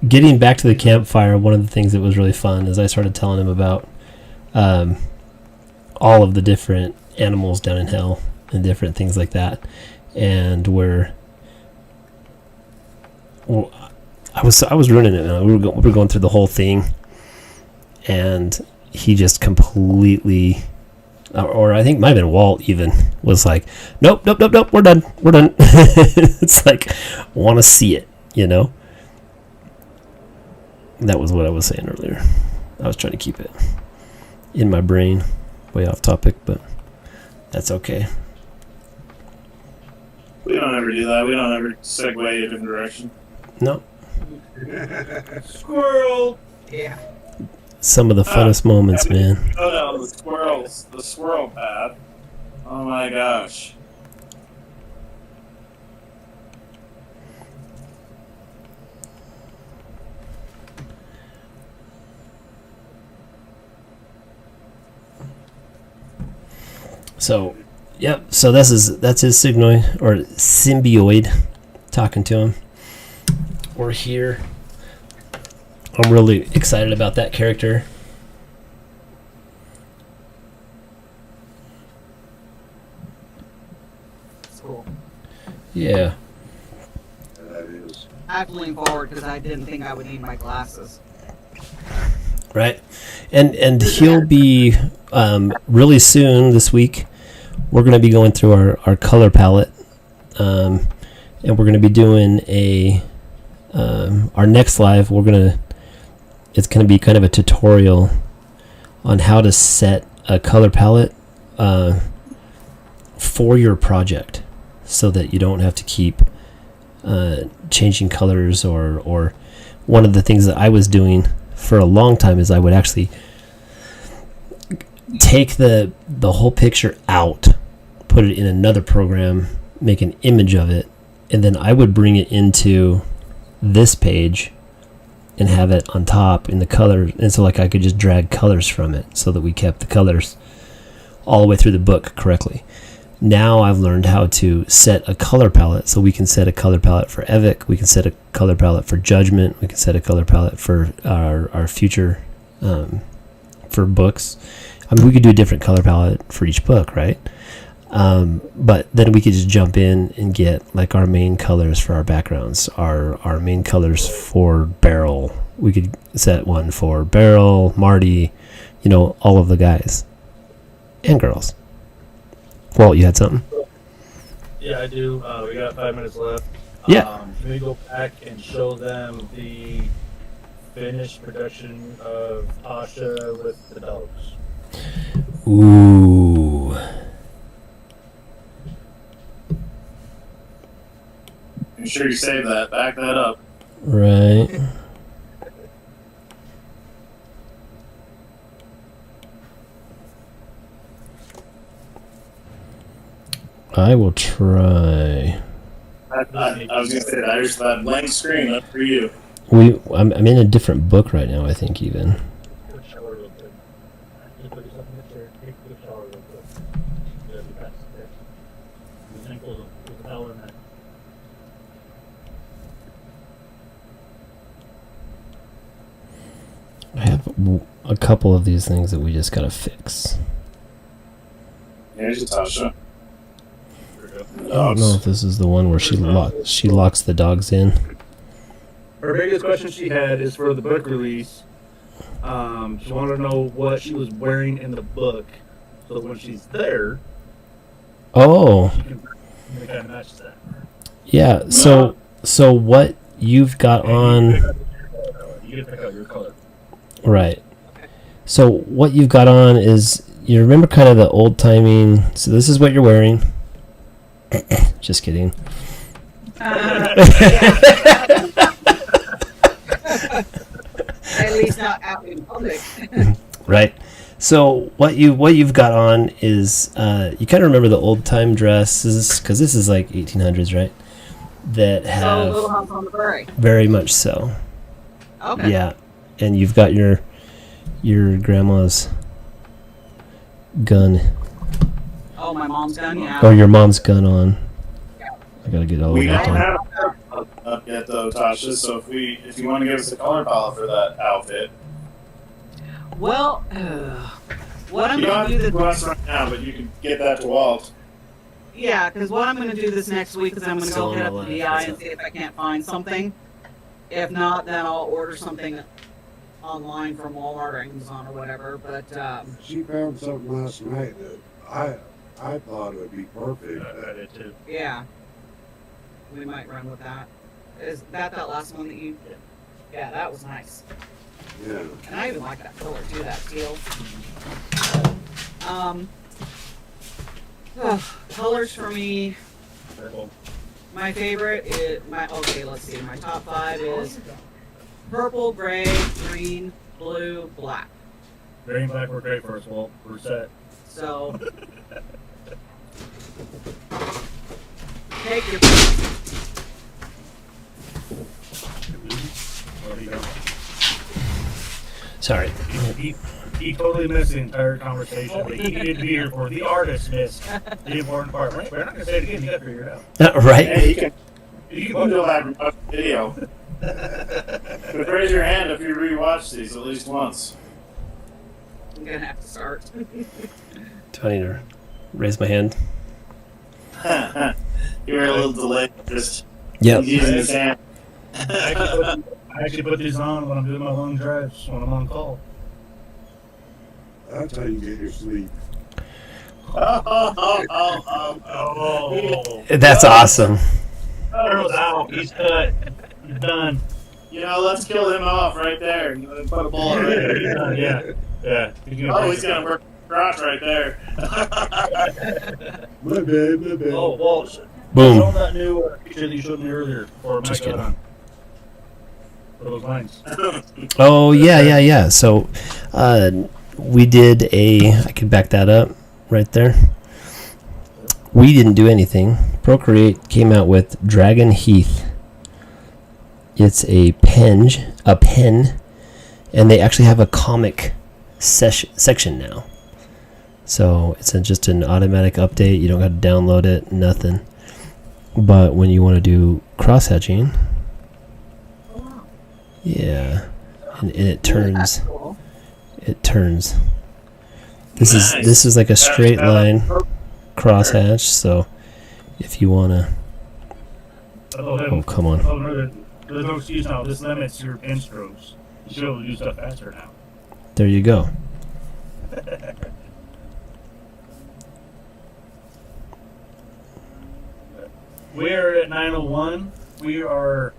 getting back to the campfire. One of the things that was really fun is I started telling him about all of the different animals down in hell and different things like that, and I was ruining it, man. We were going through the whole thing, and he just completely, or I think it might have been Walt even, was like, nope, we're done. It's like, want to see it, you know? That was what I was saying earlier. I was trying to keep it in my brain, way off topic, but that's okay. We don't ever do that. We don't ever segue a different direction. No. Squirrel! Yeah. Some of the funnest moments, man. Oh no, the squirrel path. Oh my gosh. So, yep. So that's his signoid or symbioid talking to him. We're here. I'm really excited about that character. Cool. Yeah. That is. I have to lean forward because I didn't think I would need my glasses. Right. And he'll be really soon this week. We're going to be going through our color palette, and we're going to be doing our next live. It's going to be kind of a tutorial on how to set a color palette for your project, so that you don't have to keep changing colors. Or one of the things that I was doing for a long time is I would actually take the whole picture out, put it in another program, make an image of it, and then I would bring it into this page and have it on top in the color, and so like I could just drag colors from it so that we kept the colors all the way through the book correctly. Now I've learned how to set a color palette, so we can set a color palette for Evic, we can set a color palette for Judgment, we can set a color palette for our future for books. I mean, we could do a different color palette for each book, right? But then we could just jump in and get like our main colors for our backgrounds, our main colors for Beryl. We could set one for Beryl, Marty, all of the guys and girls. Walt, you had something? Yeah, I do. We got 5 minutes left. Yeah. Can we go back and show them the finished production of Tasha with the dogs? Ooh. I'm sure you saved that. Back that up. Right. I will try. I was gonna say that. There's that blank screen up for you. I'm in a different book right now, I think, even. I have a couple of these things that we just gotta fix. Here's Natasha. I don't know if this is the one where she locks the dogs in. Her biggest question she had is for the book release. She wanted to know what she was wearing in the book, so when she's there, Oh, she can kind of match that. yeah. So what you've got on, You get to pick out your color. right? So what you've got on is, you remember kind of the old timing. So this is what you're wearing. Just kidding. At least not out in public. Right. So what you've got on is, you kind of remember the old time dresses, because this is like 1800s, right? That have Little House on the Prairie. very much so. Okay. Yeah, and you've got your grandma's gun, Oh, my mom's gun, yeah. or your mom's gun on. I gotta get all We of don't that done. have up yet though, Tasha. So if you want to give us a color palette for that outfit, Well, what I'm you don't going have to do to this, do us right now, but you can get that to Walt. yeah, because what I'm going to do this next week is I'm going to Still go hit on up the the line, VI that's and see if I can't find something. If not, then I'll order something online from Walmart or Amazon or whatever. But She found something last night that I thought it would be perfect. I did too. yeah, we might run with that. Is that last one that you? Yeah, that was nice. Yeah. And I even like that color too, that teal. Colors for me. Purple. My favorite is let's see. My top 5 is purple, gray, green, blue, black. Green, black, we're great first. Well, we're set. So take your pick. Where do you go? Sorry. He totally missed the entire conversation, but he needed to be here for the artist missed the important part. We're not going to say it again. You got to figure it out. Right. Hey, you You can do that video. But raise your hand if you rewatch these at least once. I'm gonna have to start. Do I need to raise my hand? You were a little delayed. Just Yep. using his hand. I actually put these on when I'm doing my long drives when I'm on call. That's how you get your sleep. Oh, That's awesome. Earl's out. He's cut. He's done. You know, let's kill him off right there. And put a bullet right there. He's done. Yeah. Yeah. He's gonna work crotch right there. My bad. Oh, Walt. Boom. Show that new picture that you showed me earlier for my Just kidding. gun. For those lines. Oh yeah. So, we did I could back that up right there. We didn't do anything. Procreate came out with Dragon Heath. It's a pen, and they actually have a comic section now. So it's just an automatic update. You don't have to download it, nothing. But when you want to do cross-hatching, yeah, and it turns. Cool. It turns. This Nice. is like a straight line crosshatch. So if you wanna, oh come on, Oh, no, there's no excuse now. This limits your pen strokes. You should be able to do stuff faster now. there you go. We're at 9:01. We are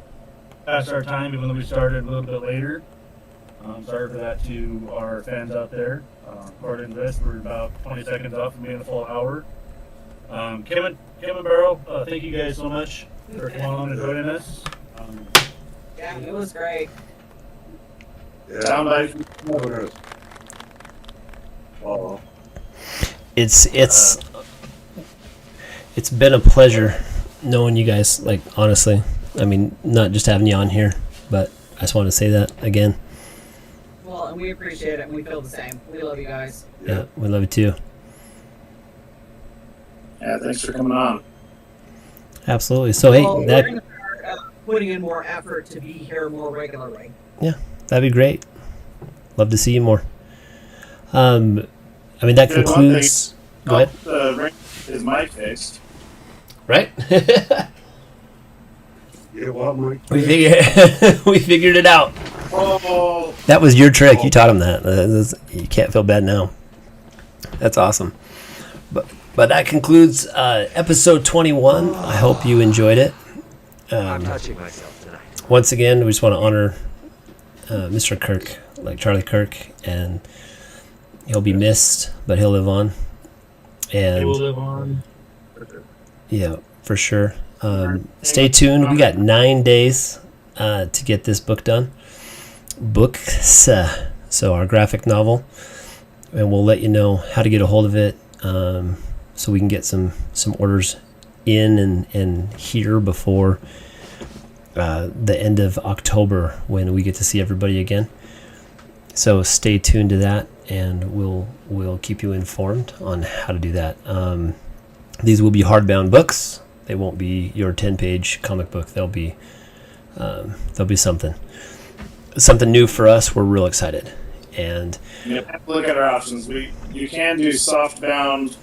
past our time, even though we started a little bit later. Sorry for that to our fans out there. According to this, we're about 20 seconds off from being a full hour. Kim and Barrow, thank you guys so much for coming on and joining us. Yeah, it was great. Yeah. Down by Oh, It's it's been a pleasure knowing you guys. Like, honestly, I mean, not just having you on here, but I just want to say that again. Well, and we appreciate it, and we feel the same. We love you guys. Yeah, we love you too. Yeah, thanks for coming on. Absolutely. So, hey, We're going to start putting in more effort to be here more regularly. Yeah, that'd be great. Love to see you more. I mean, that concludes. Go ahead. Is mic fixed? Right? Yeah, what, Mike? we figured it out. Oh, That was your trick. You taught him that. You can't feel bad now. That's awesome. But that concludes episode 21. I hope you enjoyed it. I'm touching myself tonight. Once again, we just want to honor Mr. Kirk, like Charley Kirk, and he'll be missed, but he'll live on. And He will live on. yeah, for sure. Stay tuned. We got 9 days to get this book done. So our graphic novel, and we'll let you know how to get a hold of it, so we can get some orders in and here before the end of October, when we get to see everybody again. So stay tuned to that, and we'll keep you informed on how to do that. These will be hardbound books. They won't be your 10-page comic book. They'll be something new for us. We're real excited. And look at our options. You can do softbound.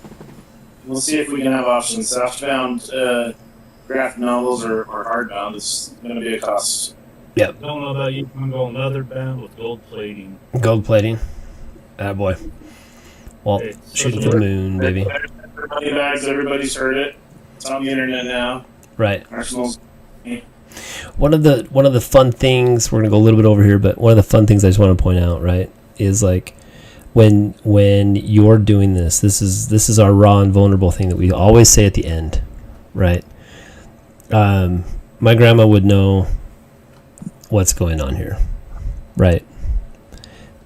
We'll see if we can have options. Softbound graphic novels or hardbound. It's going to be a cost. Yep. I don't know about you. I'm going leather bound with gold plating. Gold plating. Boy. Well, Hey, shooting for the moon, baby. Money bags. Everybody's heard it. It's on the internet now. Right. Arsenal's. One of the fun things, we're gonna go a little bit over here, but one of the fun things I just want to point out, right, is like when you're doing this is our raw and vulnerable thing that we always say at the end, right? My grandma would know what's going on here, right?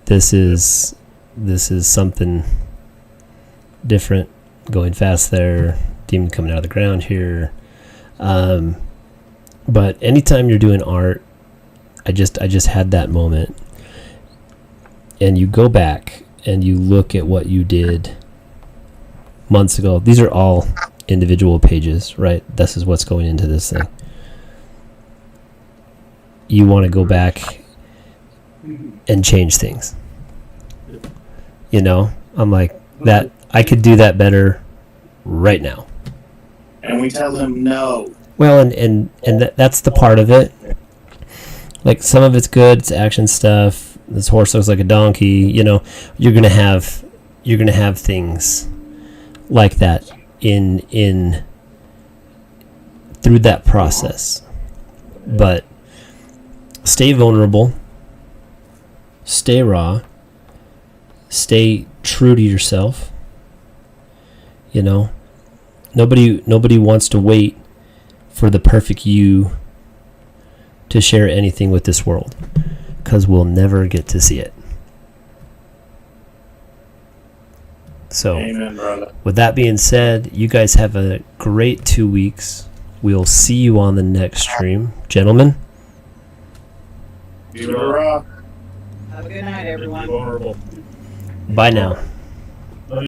This is something different, going fast there, demon coming out of the ground here. But anytime you're doing art, I just had that moment, and you go back and you look at what you did months ago. These are all individual pages, right? This is what's going into this thing. You want to go back and change things. You know, I'm like, that I could do that better right now. And we tell him no. Well, and that's the part of it. Like, some of it's good, it's action stuff. This horse looks like a donkey. You know, you're gonna have things like that in through that process. But stay vulnerable, stay raw, stay true to yourself. You know, nobody wants to wait for the perfect you to share anything with this world, because we'll never get to see it. So, Amen, brother. with that being said, you guys have a great 2 weeks. We'll see you on the next stream. Gentlemen, Be raw. Have a good night, everyone. Vulnerable. bye now.